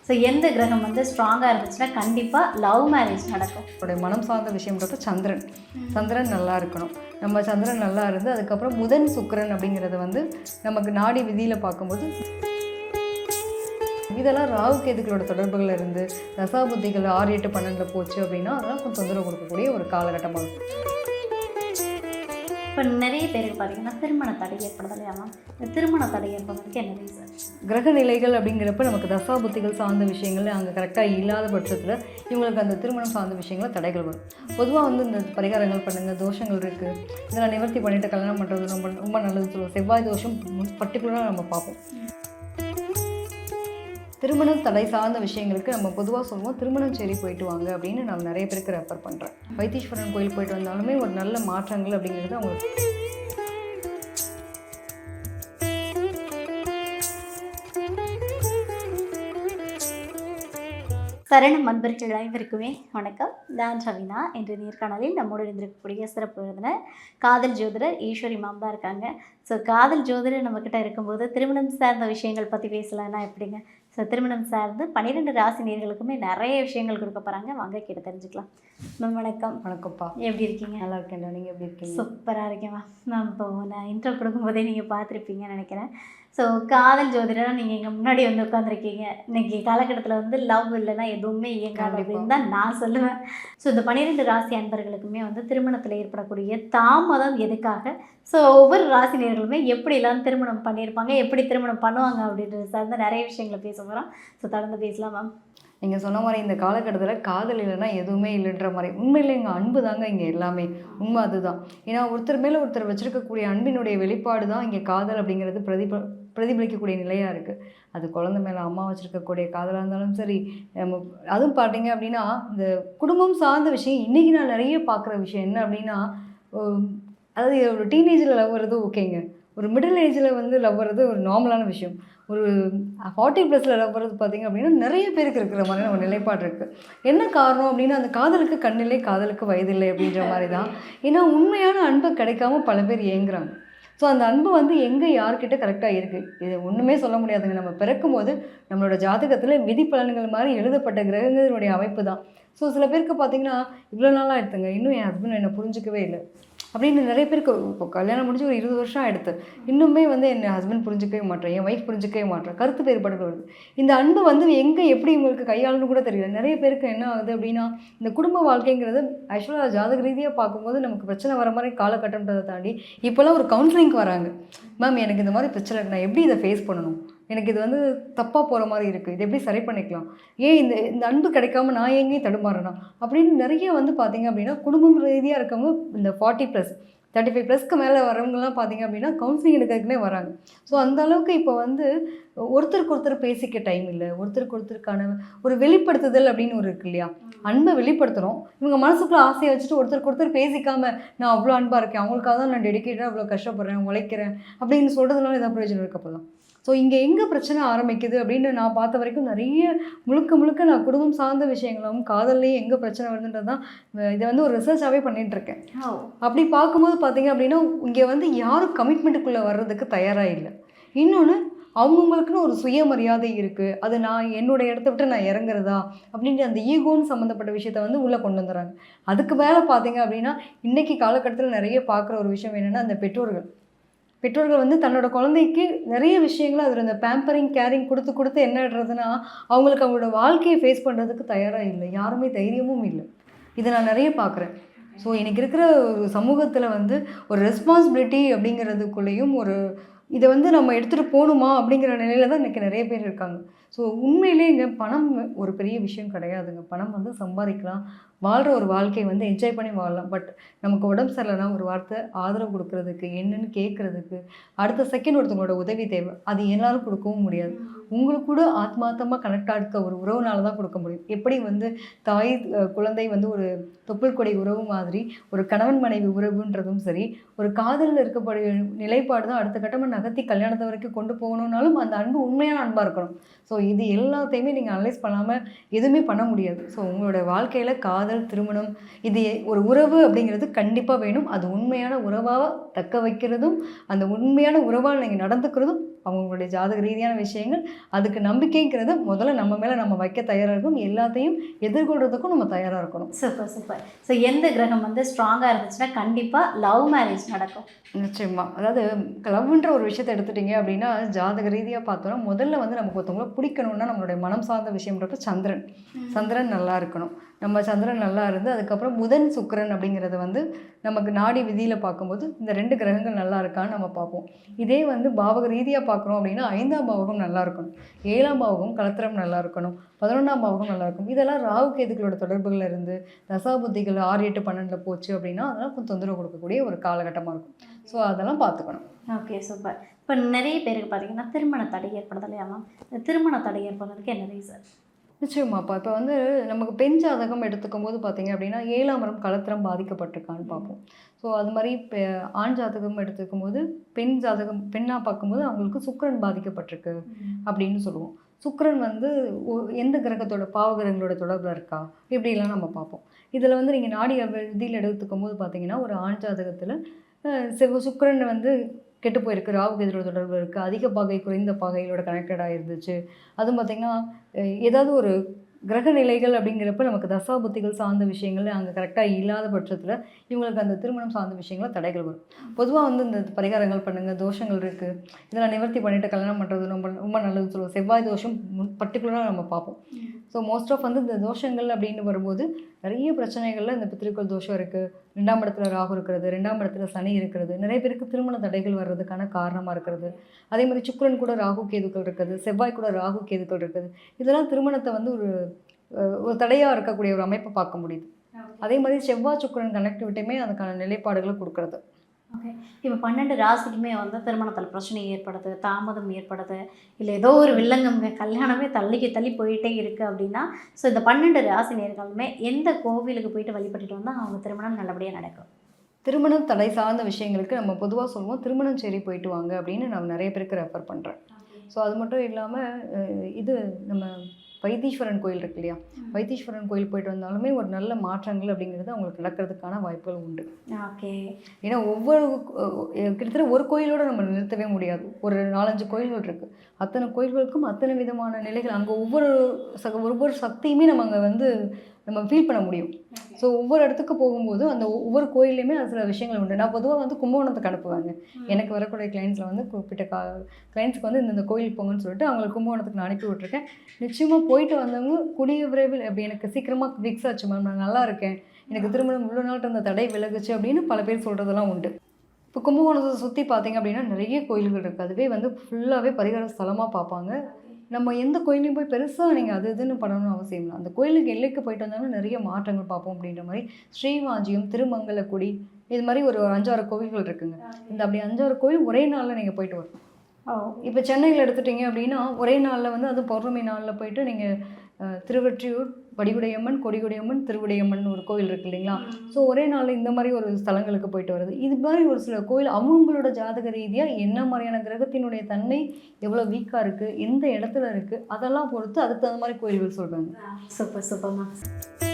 So எந்த கிரகம் வந்து ஸ்ட்ராங்காக இருந்துச்சுன்னா கண்டிப்பாக லவ் மேரேஜ் நடக்கும். அவருடைய மனம் சார்ந்த விஷயம்ன்றது சந்திரன் நல்லா இருக்கணும். நம்ம சந்திரன் நல்லா இருந்து அதுக்கப்புறம் புதன் சுக்கிரன் அப்படிங்கிறது வந்து நமக்கு நாடி விதியில் பார்க்கும்போது இதெல்லாம் ராகு கேதுக்களோட தொடர்புகள் இருந்து தசாபுத்திகள் 6, 8, 12 போச்சு அப்படின்னா அதெல்லாம் கொஞ்சம் தொந்தரவு கொடுக்கக்கூடிய ஒரு காலகட்டமாக இருக்கும். இப்போ நிறைய பேருக்கு பார்த்தீங்கன்னா திருமண தடை ஏற்படுது இல்லையா? இந்த திருமண தடை ஏற்படுறதுக்கு என்ன ரீசன்? கிரக நிலைகள் அப்படிங்கிறப்ப நமக்கு தசாபுத்திகள் சார்ந்த விஷயங்கள் அங்கே கரெக்டாக இல்லாத பட்சத்தில் இவங்களுக்கு அந்த திருமணம் சார்ந்த விஷயங்கள் தடைகள் வரும். பொதுவாக வந்து இந்த பரிகாரங்கள் பண்ணுங்கள், தோஷங்கள் இருக்குது, இதெல்லாம் நிவர்த்தி பண்ணிவிட்டு கல்யாணம் பண்ணுறது ரொம்ப நல்லது சொல்லுவோம். செவ்வாய் தோஷம் பர்டிகுலராக நம்ம பார்ப்போம். திருமணம் தடை சார்ந்த விஷயங்களுக்கு நம்ம பொதுவாக சொல்லுவோம் திருமணம் சரி போயிட்டு வாங்க அப்படின்னு நான் நிறைய பேருக்கு ரெஃபர் பண்ணுறேன். வைத்தீஸ்வரன் கோயில் போயிட்டு வந்தாலுமே ஒரு நல்ல மாற்றங்கள் அப்படிங்கிறது அவங்களுக்கு. சரணம் அன்பர்கள் அனைவருக்குமே வணக்கம். நான் ரவினா. இன்று நேர்காணலில் நம்மோடு இருந்திருக்கக்கூடிய சிறப்பு விருந்தினர் காதல் ஜோதிடர் ஈஸ்வரி மேம் தான் இருக்காங்க. ஸோ காதல் ஜோதிடர் நம்மக்கிட்ட இருக்கும்போது திருமணம் சார்ந்த விஷயங்கள் பற்றி பேசலான்னா எப்படிங்க? ஸோ திருமணம் சார்ந்து 12 ராசி நேர்களுக்குமே நிறைய விஷயங்கள் கொடுக்க போகிறாங்க. வாங்க கேட்டு தெரிஞ்சுக்கலாம். மேம் வணக்கம். வணக்கம்ப்பா. எப்படி இருக்கீங்க? நல்லா இருக்கேன். நீங்கள் எப்படி இருக்கீங்க? சூப்பராக இருக்கேன் மேம். மேம் இப்போ நான் இன்ட்ரோ கொடுக்கும்போதே நீங்கள் பார்த்துருப்பீங்கன்னு நினைக்கிறேன். ஸோ காதல் ஜோதிடராக நீங்கள் இங்கே முன்னாடி வந்து உட்காந்துருக்கீங்க. இன்றைக்கி காலகட்டத்தில் வந்து லவ் இல்லைன்னா எதுவுமே இயங்காது அப்படின்னு தான் நான் சொல்லுவேன். ஸோ இந்த 12 ராசி அன்பர்களுக்குமே வந்து திருமணத்தில் ஏற்படக்கூடிய தாமதம் எதுக்காக, ஸோ ஒவ்வொரு ராசி நேர்களுமே எப்படிலாம் திருமணம் பண்ணியிருப்பாங்க, எப்படி திருமணம் பண்ணுவாங்க அப்படின்றது சார்ந்த நிறைய விஷயங்களை பேச போகிறோம். ஸோ தொடர்ந்து பேசலாம் மேம். நீங்கள் சொன்ன மாதிரி இந்த காலகட்டத்தில் காதல் இல்லைன்னா எதுவுமே இல்லைன்ற மாதிரி உண்மையில் எங்கள் அன்பு தாங்க இங்கே எல்லாமே. உண்மை அதுதான். ஏன்னா ஒருத்தர் மேலே ஒருத்தர் வச்சுருக்கக்கூடிய அன்பினுடைய வெளிப்பாடு தான் இங்கே காதல் அப்படிங்கிறது பிரதிபலிக்கக்கூடிய நிலையாக இருக்குது. அது குழந்தை மேலே அம்மா வச்சுருக்கக்கூடிய காதலாக இருந்தாலும் சரி, அதுவும் பார்த்தீங்க அப்படின்னா இந்த குடும்பம் சார்ந்த விஷயம் இன்றைக்கி நான் நிறைய பார்க்குற விஷயம் என்ன அப்படின்னா, அதாவது ஒரு டீனேஜில் லவ் வர்றது ஓகேங்க, ஒரு மிடில் ஏஜில் வந்து லவ் வர்றது ஒரு நார்மலான விஷயம். ஒரு 40+ லவ் வர்றது பார்த்திங்க அப்படின்னா நிறைய பேருக்கு இருக்கிற மாதிரியான ஒரு நிலைப்பாடு இருக்குது. என்ன காரணம் அப்படின்னா அந்த காதலுக்கு கண்ணில்லை, காதலுக்கு வயதில்லை அப்படின்ற மாதிரி தான். ஏன்னா உண்மையான அன்பு கிடைக்காம பல பேர் ஏங்குறாங்க. ஸோ அந்த அன்பு வந்து எங்கே யார்கிட்ட கரெக்டாக இருக்குது இது ஒன்றுமே சொல்ல முடியாதுங்க. நம்ம பிறக்கும் போது நம்மளோட ஜாதகத்தில் விதி பலன்கள் மாதிரி எழுதப்பட்ட கிரகங்களுடைய அமைப்பு தான். ஸோ சில பேருக்கு பார்த்திங்கன்னா இவ்வளோ நாளாக எடுத்துங்க, இன்னும் என் ஹஸ்பண்ட் என்னை புரிஞ்சிக்கவே இல்லை அப்படின்னு நிறைய பேருக்கு. இப்போ கல்யாணம் முடிஞ்சு ஒரு 20 வருஷம் ஆகிடுது, இன்னுமே வந்து என் ஹஸ்பண்ட் புரிஞ்சிக்கவே மாட்டேன், என் ஒய்ஃப் புரிஞ்சிக்கவே மாட்டேன், கருத்து வேறுபாடுகள் வருது. இந்த அன்பு வந்து எங்கே எப்படி உங்களுக்கு கையாளணும்னு கூட தெரியல. நிறைய பேருக்கு என்ன ஆகுது அப்படின்னா இந்த குடும்ப வாழ்க்கைங்கிறது ஆக்சுவலாக ஜாதக ரீதியாக பார்க்கும்போது நமக்கு பிரச்சனை வர மாதிரி காலகட்டம்ன்றதை தாண்டி இப்போல்லாம் ஒரு கவுன்சிலிங்க்கு வராங்க. மேம் எனக்கு இந்த மாதிரி பிரச்சனை இருக்கு, நான் எப்படி இதை ஃபேஸ் பண்ணணும், எனக்கு இது வந்து தப்பாக போகிற மாதிரி இருக்குது, இது எப்படி சரி பண்ணிக்கலாம், ஏன் இந்த அன்பு கிடைக்காம நான் எங்கேயும் தடுமாறணும் அப்படின்னு நிறைய வந்து பார்த்திங்க அப்படின்னா குடும்பம் ரீதியாக இருக்கவங்க இந்த 40+, 35+க்கு மேலே வரவங்கலாம் பார்த்திங்க அப்படின்னா கவுன்சிலிங் எடுக்கிறதுக்குனே வராங்க. ஸோ அந்த அளவுக்கு இப்போ வந்து ஒருத்தருக்கு ஒருத்தர் பேசிக்க டைம் இல்லை, ஒருத்தருக்கு ஒருத்தருக்கான ஒரு வெளிப்படுத்துதல் அப்படின்னு ஒரு இருக்கு இல்லையா, அன்பை வெளிப்படுத்துகிறோம். இவங்க மனசுக்குள்ள ஆசையை வச்சுட்டு ஒருத்தருக்கு ஒருத்தர் பேசிக்காமல் நான் அவ்வளோ அன்பாக இருக்கேன், அவங்களுக்காக தான் நான் டெடிக்கேட்டாக அவ்வளோ கஷ்டப்படுறேன், உழைக்கிறேன் அப்படின்னு சொல்கிறதுனால எதாவது பிரயோஜனம் இருக்கப்போலாம். ஸோ இங்கே எங்கே பிரச்சனை ஆரம்பிக்குது அப்படின்னு நான் பார்த்த வரைக்கும் நிறைய முழுக்க நான் குடும்பம் சார்ந்த விஷயங்களும் காதல்லையும் எங்கே பிரச்சனை வருதுன்றது தான் இதை வந்து ஒரு ரிசர்ச்சாகவே பண்ணிகிட்ருக்கேன். அப்படி பார்க்கும்போது பார்த்திங்க அப்படின்னா இங்கே வந்து யாரும் கமிட்மெண்ட்டுக்குள்ளே வர்றதுக்கு தயாராக இல்லை. இன்னொன்று அவங்கவுங்களுக்குன்னு ஒரு சுயமரியாதை இருக்குது, அது நான் என்னோடய இடத்த விட்டு நான் இறங்குறதா அப்படின்ட்டு அந்த ஈகோன்னு சம்மந்தப்பட்ட விஷயத்த வந்து உள்ளே கொண்டு வந்துடுறாங்க. அதுக்கு மேலே பார்த்திங்க அப்படின்னா இன்றைக்கி காலகட்டத்தில் நிறைய பார்க்குற ஒரு விஷயம் என்னென்னா அந்த பெற்றோர்கள் வந்து தன்னோட குழந்தைக்கு நிறைய விஷயங்களை அதில் இந்த பேம்பரிங் கேரிங் கொடுத்து என்ன ஆடுறதுன்னா அவங்களுக்கு அவங்களோட வாழ்க்கையை ஃபேஸ் பண்ணுறதுக்கு தயாராக இல்லை, யாருமே தைரியமும் இல்லை. இதை நான் நிறைய பார்க்குறேன். ஸோ எனக்கு இருக்கிற ஒரு சமூகத்தில் வந்து ஒரு ரெஸ்பான்சிபிலிட்டி அப்படிங்கிறதுக்குள்ளேயும் ஒரு இதை வந்து நம்ம எடுத்துகிட்டு போகணுமா அப்படிங்கிற நிலையில் தான் இன்றைக்கி நிறைய பேர் இருக்காங்க. ஸோ உண்மையிலே இங்கே பணம் ஒரு பெரிய விஷயம் கிடையாதுங்க. பணம் வந்து சம்பாதிக்கலாம், வாழ்கிற ஒரு வாழ்க்கையை வந்து என்ஜாய் பண்ணி வாழலாம். பட் நமக்கு உடம்பு சரியில்லைனா ஒரு வார்த்தை ஆதரவு கொடுக்கறதுக்கு, என்னென்னு கேட்குறதுக்கு, அடுத்த செகண்ட் ஒருத்தவங்களோட உதவி தேவை, அது எல்லாரும் கொடுக்கவும் முடியாது. உங்களுக்கு கூட ஆத்மார்த்தமாக கனெக்டாக இருக்க ஒரு உறவுனால தான் கொடுக்க முடியும். எப்படி வந்து தாய் குழந்தை வந்து ஒரு தொப்புள் கொடை உறவு மாதிரி ஒரு கணவன் மனைவி உறவுன்றதும் சரி, ஒரு காதலில் இருக்கக்கூடிய நிலைப்பாடு தான் அடுத்த கட்டமாக நகர்த்தி கல்யாணத்தை வரைக்கும் கொண்டு போகணுன்னாலும் அந்த அன்பு உண்மையான அன்பாக இருக்கணும். ஸோ இது எல்லாத்தையுமே நீங்கள் அனலைஸ் பண்ணாமல் எதுவுமே பண்ண முடியாது. ஸோ உங்களோட வாழ்க்கையில் காதல், திருமணம், இது ஒரு உறவு அப்படிங்கிறது கண்டிப்பாக வேணும். அது உண்மையான உறவாக தக்க வைக்கிறதும் அந்த உண்மையான உறவாக நீங்கள் நடந்துக்கிறதும் அவங்களுடைய ஜாதக ரீதியான விஷயங்கள். அதுக்கு நம்பிக்கைங்கிறது முதல்ல நம்ம மேலே நம்ம வைக்க தயாராக இருக்கும். எல்லாத்தையும் எதிர்கொள்கிறதுக்கும் நம்ம தயாராக இருக்கணும். Super super. ஸோ எந்த கிரகம் வந்து ஸ்ட்ராங்காக இருந்துச்சுன்னா கண்டிப்பாக லவ் மேரேஜ் நடக்கும்? நிச்சயமா. அதாவது லவ்ன்ற ஒரு விஷயத்தை எடுத்துட்டீங்க அப்படின்னா, ஜாதக ரீதியாக பார்த்தோம்னா முதல்ல வந்து நமக்கு ஒருத்தவங்கள பிடிக்கணும்னா நம்மளுடைய மனம் சார்ந்த விஷயம்ன்றப்ப சந்திரன் நல்லா இருக்கணும். நம்ம சந்திரன் நல்லா இருந்து அதுக்கப்புறம் புதன் சுக்கிரன் அப்படிங்கிறது வந்து நமக்கு நாடி விதியில் பார்க்கும்போது இந்த 2 கிரகங்கள் நல்லா இருக்கான்னு நம்ம பார்ப்போம். இதே வந்து பாவக ரீதியாக பார்க்குறோம் அப்படின்னா 5ஆம் பாவகம் நல்லா இருக்கணும், 7ஆம் பாவகம் கலத்திரம் நல்லா இருக்கணும், 11ஆம் பாவகம் நல்லா இருக்கும். இதெல்லாம் ராகு கேதுக்களோட தொடர்புகள் இருந்து தசாபுத்திகள் 6, 8, 12 போச்சு அப்படின்னா அதெல்லாம் கொஞ்சம் தொந்தரவு கொடுக்கக்கூடிய ஒரு காலகட்டமாக இருக்கும். ஸோ அதெல்லாம் பார்த்துக்கணும். Okay super. இப்போ நிறைய பேருக்கு பார்த்தீங்கன்னா திருமண தடை ஏற்படுது இல்லையா மேம்? இந்த திருமண தடை ஏற்படுறதுக்கு என்ன ரீசன்? நிச்சயமாப்பா. இப்போ வந்து நமக்கு பெண் ஜாதகம் எடுத்துக்கும் போது பார்த்தீங்க அப்படின்னா 7ஆம் இடம் கலத்திரம் பாதிக்கப்பட்டிருக்கான்னு பார்ப்போம். ஸோ அது மாதிரி ஆண் ஜாதகம் எடுத்துக்கும் போது பெண்ணாக பார்க்கும்போது அவங்களுக்கு சுக்கிரன் பாதிக்கப்பட்டிருக்கு அப்படின்னு சொல்லுவோம். சுக்கிரன் வந்து எந்த கிரகத்தோட பாவகிரகங்களோட தொடர்பில் இருக்கா இப்படிலாம் நம்ம பார்ப்போம். இதில் வந்து நீங்கள் நாடி விதியில் எடுத்துக்கும் போது பார்த்தீங்கன்னா ஒரு ஆண் ஜாதகத்தில் சுக்கிரன் வந்து கெட்டு போயிருக்கு, ராகு கேதுவோட தொடர்பு இருக்குது, அதிக பாகை குறைந்த பாகைகளோட கனெக்டடாக இருந்துச்சு. அதுவும் பார்த்திங்கன்னா ஏதாவது ஒரு கிரக நிலைகள் அப்படிங்கிறப்ப நமக்கு தசாபுத்திகள் சார்ந்த விஷயங்கள் அங்கே கரெக்டாக இல்லாத பட்சத்தில் இவங்களுக்கு அந்த திருமணம் சார்ந்த விஷயங்களில் தடைகள் வரும். பொதுவாக வந்து இந்த பரிகாரங்கள் பண்ணுங்கள், தோஷங்கள் இருக்குது, இதெல்லாம் நிவர்த்தி பண்ணிவிட்டு கல்யாணம் பண்ணுறது ரொம்ப நல்லதுன்னு சொல்லுவோம். செவ்வாய் தோஷம் பர்டிகுலராக நம்ம பார்ப்போம். ஸோ மோஸ்ட் ஆஃப் வந்து இந்த தோஷங்கள் அப்படின்னு வரும்போது நிறைய பிரச்சனைகளில் இந்த பித்திருக்கள் தோஷம் இருக்குது, 2ஆம் இடத்துல ராகு இருக்கிறது, 2ஆம் இடத்துல சனி இருக்கிறது, நிறைய பேருக்கு திருமண தடைகள் வர்றதுக்கான காரணமாக இருக்கிறது. அதே மாதிரி சுக்கிரன் கூட ராகு கேதுக்கள் இருக்குது, செவ்வாய் கூட ராகு கேதுக்கள் இருக்குது. இதெல்லாம் திருமணத்தை வந்து ஒரு தடையாக இருக்கக்கூடிய ஒரு அமைப்பை பார்க்க முடியுது. அதே மாதிரி செவ்வாய் சுக்கிரன் கனெக்டிவிட்டியுமே அதுக்கான நிலைப்பாடுகளை கொடுக்குறது. ஓகே. இப்போ 12 ராசிக்குமே வந்து திருமணத்தில் பிரச்சனை ஏற்படுது, தாமதம் ஏற்படுது, இல்லை ஏதோ ஒரு வில்லங்கம்ங்க கல்யாணமே தள்ளி போயிட்டே இருக்குது அப்படின்னா, ஸோ இந்த 12 ராசி நேர்களுமே எந்த கோவிலுக்கு போயிட்டு வழிபட்டுட்டு வந்தால் அவங்க திருமணம் நல்லபடியாக நடக்கும்? திருமணம் தடை சார்ந்த விஷயங்களுக்கு நம்ம பொதுவாக சொல்லுவோம் திருமணம் சரி போயிட்டு வாங்க அப்படின்னு நான் நிறைய பேருக்கு ரெஃபர் பண்ணுறேன். ஸோ அது மட்டும் இல்லாமல் இது நம்ம வைத்தீஸ்வரன் கோயில் இருக்கு இல்லையா, வைத்தீஸ்வரன் கோயில் போயிட்டு வந்தாலுமே ஒரு நல்ல மாற்றங்கள் அப்படிங்கிறது அவங்களுக்கு நடக்கிறதுக்கான வாய்ப்புகள் உண்டு. ஓகே. ஏன்னா கிட்டத்தட்ட ஒரு கோயிலோடு நம்ம நிறுத்தவே முடியாது. ஒரு 4-5 கோயில்கள் இருக்குது. அத்தனை கோயில்களுக்கும் அத்தனை விதமான நிலைகள், அங்கே ஒவ்வொரு சக்தியுமே நம்ம அங்கே வந்து நம்ம ஃபீல் பண்ண முடியும். ஸோ ஒவ்வொரு இடத்துக்கு போகும்போது அந்த ஒவ்வொரு கோயிலையுமே அது சில விஷயங்கள் உண்டு. நான் பொதுவாக வந்து கும்பகோணத்துக்கு அனுப்புவாங்க. எனக்கு வரக்கூடிய கிளைண்ட்ஸில் வந்து குறிப்பிட்ட கிளைண்ட்ஸுக்கு வந்து இந்த கோயிலுக்கு போங்கன்னு சொல்லிட்டு அவங்களுக்கு கும்பகோணத்துக்கு நான் அனுப்பி விட்ருக்கேன். நிச்சயமாக போயிட்டு வந்தவங்க கூடிய விரைவில் அப்படி எனக்கு சீக்கிரமாக ஃபிக்ஸ் ஆச்சு மேம், நான் நல்லா இருக்கேன், எனக்கு திருமணம் இவ்வளோ நாள் இருந்த தடை விலகுச்சு அப்படின்னு பல பேர் சொல்கிறதெல்லாம் உண்டு. இப்போ கும்பகோணத்தை சுற்றி பார்த்தீங்க அப்படின்னா நிறைய கோயில்கள் இருக்குது. அதுவே வந்து ஃபுல்லாகவே பரிகார ஸ்தலமாக பார்ப்பாங்க. நம்ம எந்த கோயிலையும் போய் பெருசாக நீங்கள் அது இதுன்னு பண்ணணும்னு அவசியம் இல்லை. அந்த கோயிலுக்கு எல்லைக்கு போயிட்டு வந்தாலும் நிறைய மாற்றங்கள் பார்ப்போம். அப்படின்ற மாதிரி ஸ்ரீவாஞ்சியம், திருமங்கலக்குடி, இது மாதிரி ஒரு 5-6 கோவில்கள் இருக்குங்க. இந்த அப்படி 5-6 கோயில் ஒரே நாளில் நீங்கள் போயிட்டு வரணும். இப்போ சென்னையில் எடுத்துட்டிங்க அப்படின்னா ஒரே நாளில் வந்து அது பௌர்ணமி நாளில் போயிட்டு நீங்கள் திருவொற்றியூர், வடிவுடையம்மன், கொடிகுடையம்மன், திருவுடையம்மன் ஒரு கோயில் இருக்குது இல்லைங்களா. ஸோ ஒரே நாளில் இந்த மாதிரி ஒரு ஸ்தலங்களுக்கு போயிட்டு வருது. இது மாதிரி ஒரு சில கோயில் அவங்களோட ஜாதக ரீதியாக என்ன மாதிரியான கிரகத்தினுடைய தன்மை எவ்வளோ வீக்காக இருக்குது, எந்த இடத்துல இருக்குது, அதெல்லாம் பொறுத்து அதுக்கு தகுந்த மாதிரி கோயில்கள் சொல்கிறாங்க. Super super ma'am.